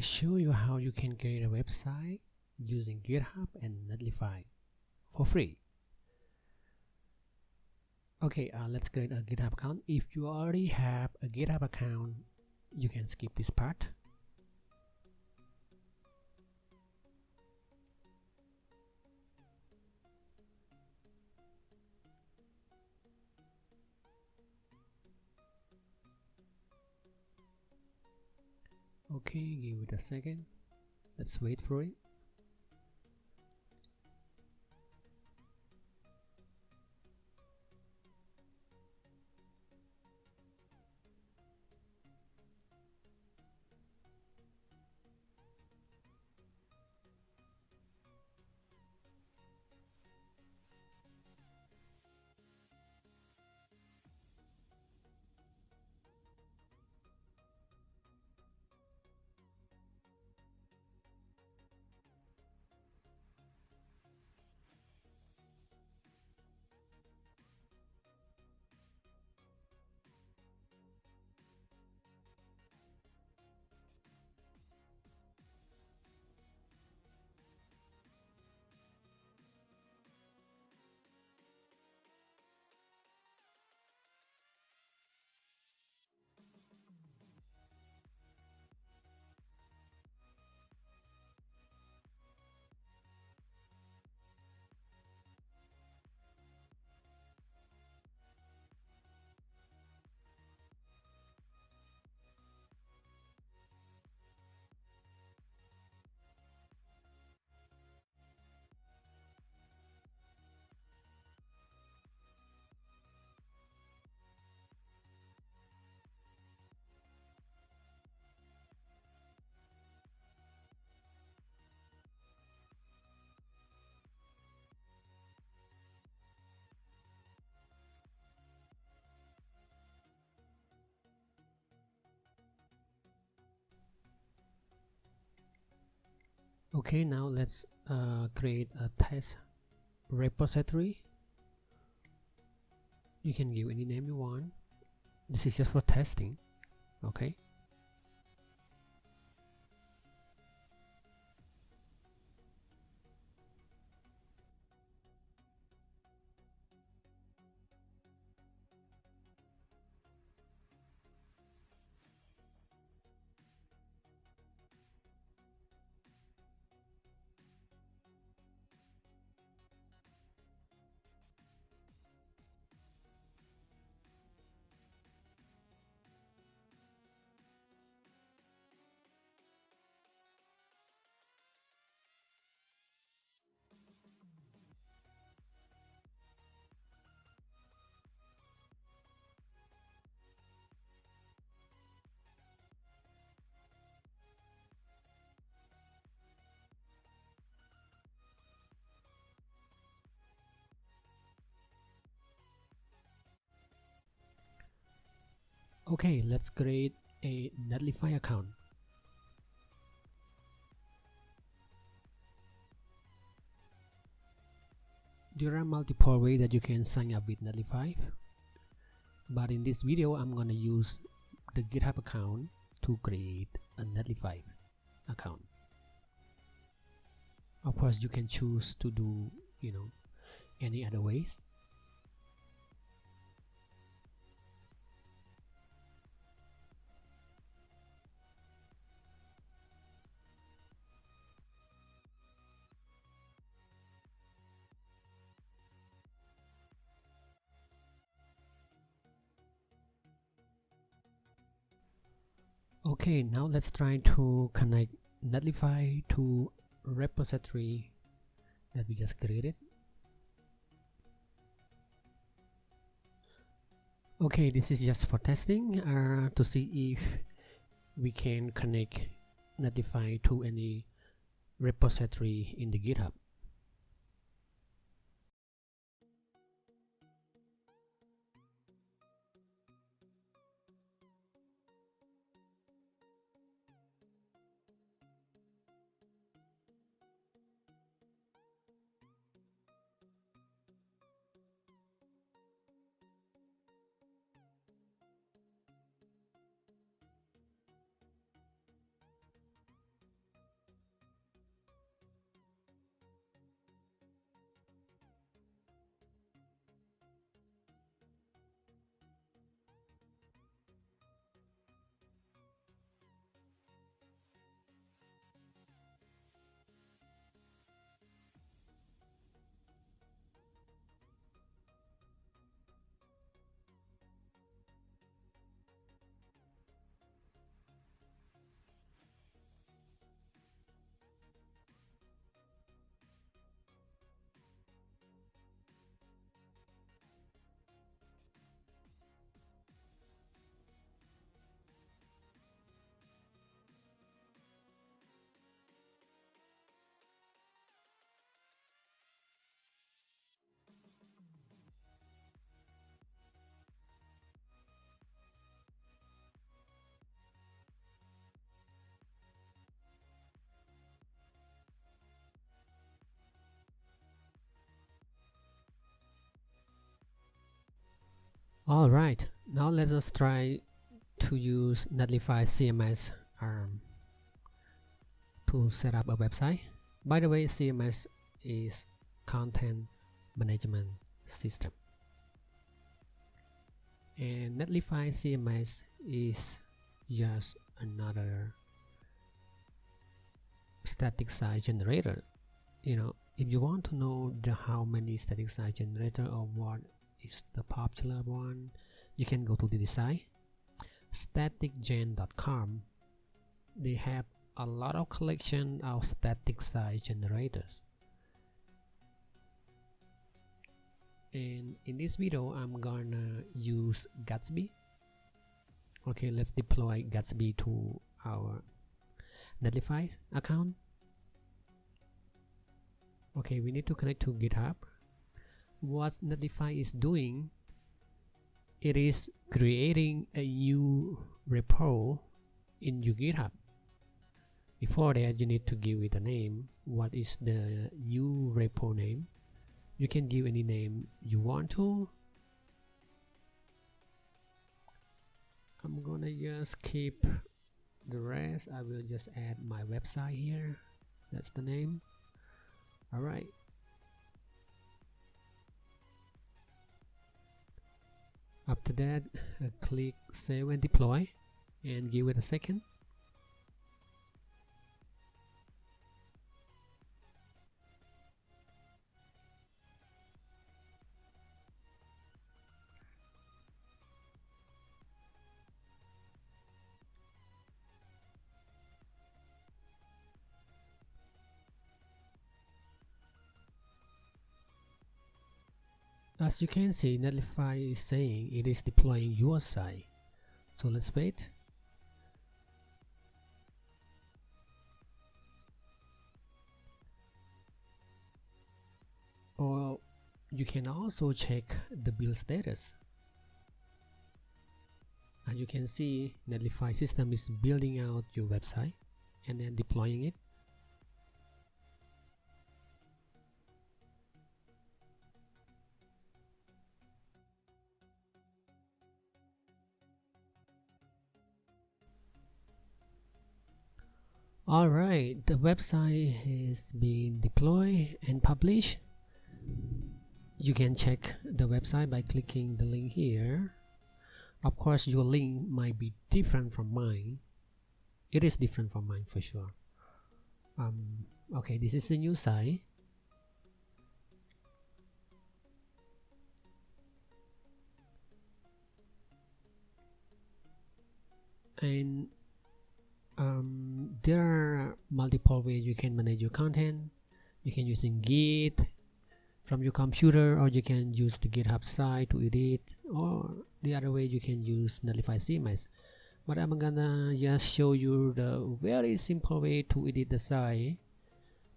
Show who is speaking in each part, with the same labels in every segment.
Speaker 1: show you how you can create a website using GitHub and Netlify for free. Okay, let's create a GitHub account. If you already have a GitHub account, you can skip this part. Okay, give it a second. Let's wait for it. Okay, now let's create a test repository. You can give any name you want. This is just for testing. Okay. Okay, let's create a Netlify account. There are multiple ways that you can sign up with Netlify, but in this video I'm gonna use the GitHub account to create a Netlify account. Of course, you can choose to do, any other ways. Okay, now let's try to connect Netlify to repository that we just created. Okay, this is just for testing to see if we can connect Netlify to any repository in the GitHub. Alright, now let us try to use Netlify CMS to set up a website. By the way, CMS is Content Management System, and Netlify CMS is just another static site generator. If you want to know how many static site generator or what is the popular one, you can go to the design staticgen.com. They have a lot of collection of static site generators, and in this video I'm gonna use Gatsby. Okay, let's deploy Gatsby to our Netlify account. Okay, we need to connect to GitHub. What Netlify is doing, it is creating a new repo in your GitHub. Before that, you need to give it a name. What is the new repo name? You can give any name you want to. I'm gonna just keep the rest. I will just add my website here. That's the name. Alright. After that, click save and deploy and give it a second. As you can see, Netlify is saying it is deploying your site. So let's wait. Or you can also check the build status. As you can see, Netlify system is building out your website and then deploying it. Alright, the website is being deployed and published. You can check the website by clicking the link here. Of course, your link might be different from mine. It is different from mine for sure. Okay, this is a new site. And there are multiple ways you can manage your content. You can use Git from your computer, or you can use the GitHub site to edit, or the other way you can use Netlify CMS. But I'm gonna just show you the very simple way to edit the site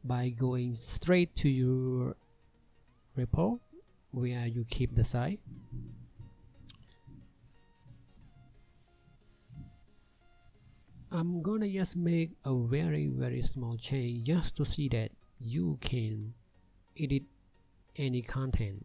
Speaker 1: by going straight to your repo where you keep the site. I'm gonna just make a very small change just to see that you can edit any content.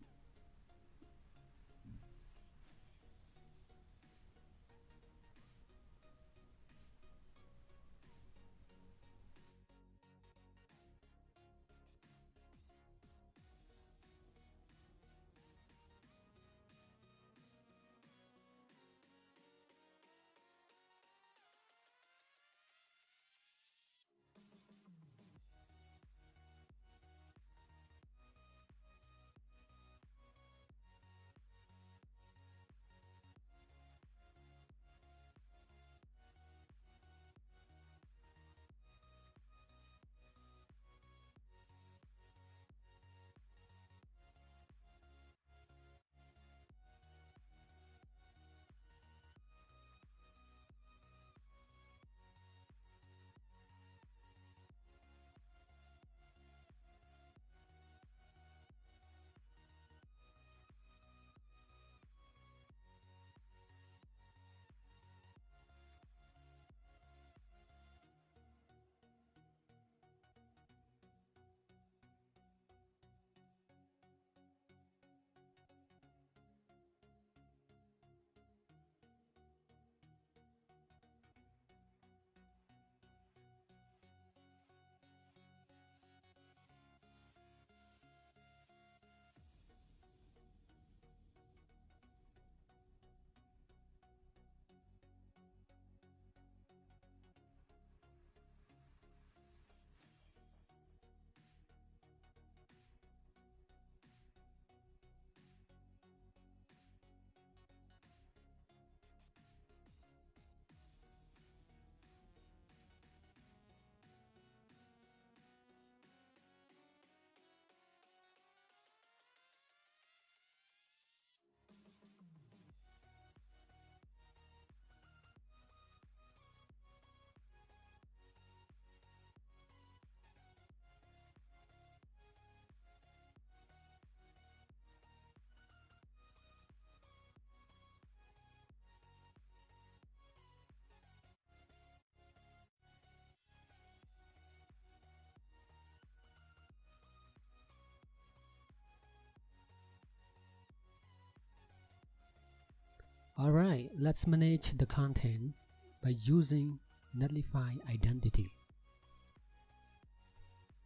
Speaker 1: Alright, let's manage the content by using Netlify identity.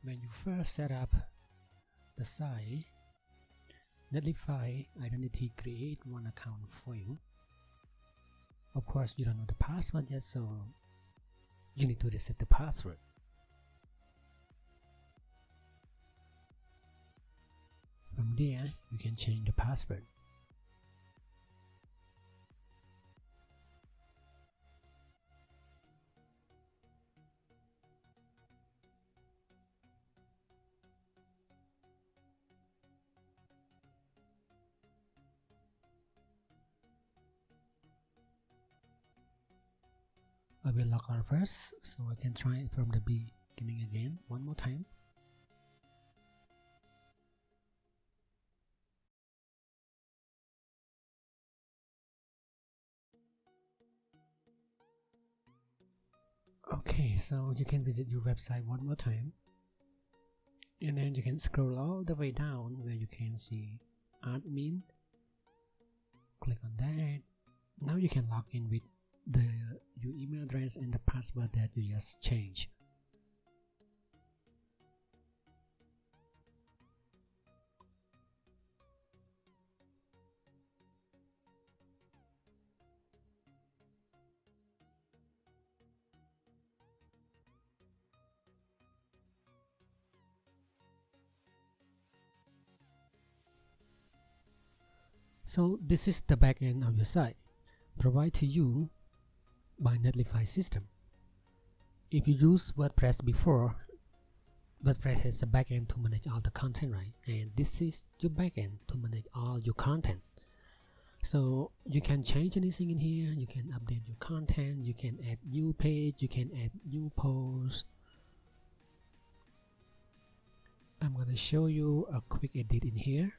Speaker 1: When you first set up the site, Netlify identity create one account for you. Of course, you don't know the password yet, so you need to reset the password. From there, you can change the password. I will log out first, so I can try it from the beginning again one more time. Okay, so you can visit your website one more time, and then you can scroll all the way down where you can see admin. Click on that. Now you can log in with your email address and the password that you just changed. So this is the backend of your site, provided to you by Netlify system. If you use WordPress before, WordPress has a backend to manage all the content, right? And this is your backend to manage all your content. So you can change anything in here, you can update your content, you can add new page, you can add new posts. I'm gonna show you a quick edit in here.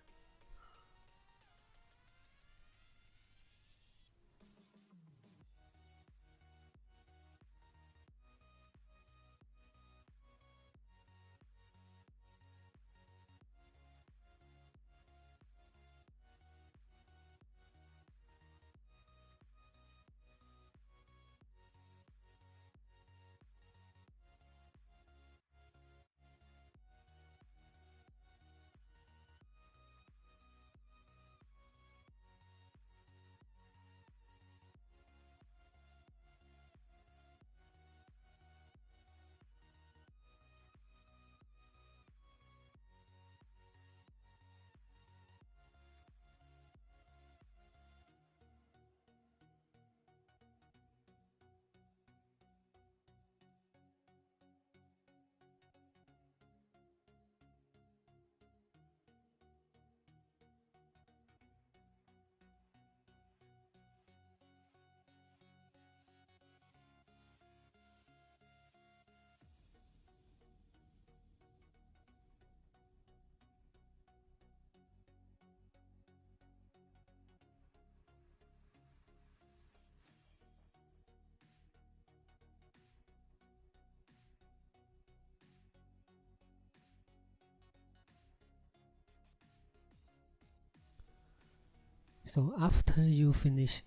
Speaker 1: So after you finish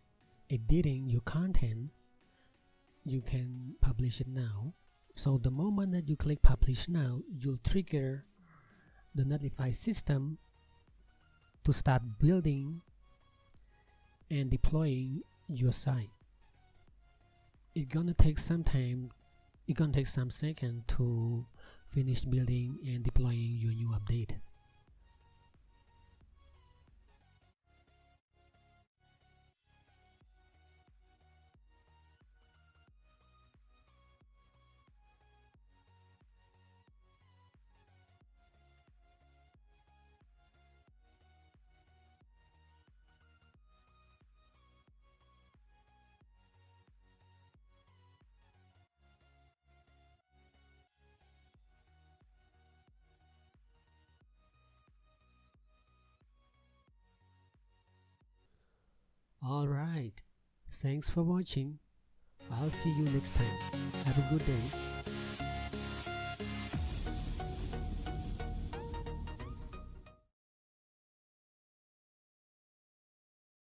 Speaker 1: editing your content, you can publish it now. So the moment that you click publish now, you'll trigger the Netlify system to start building and deploying your site. It's gonna take some time, it's gonna take some seconds to finish building and deploying your new update. Alright, thanks for watching. I'll see you next time. Have a good day.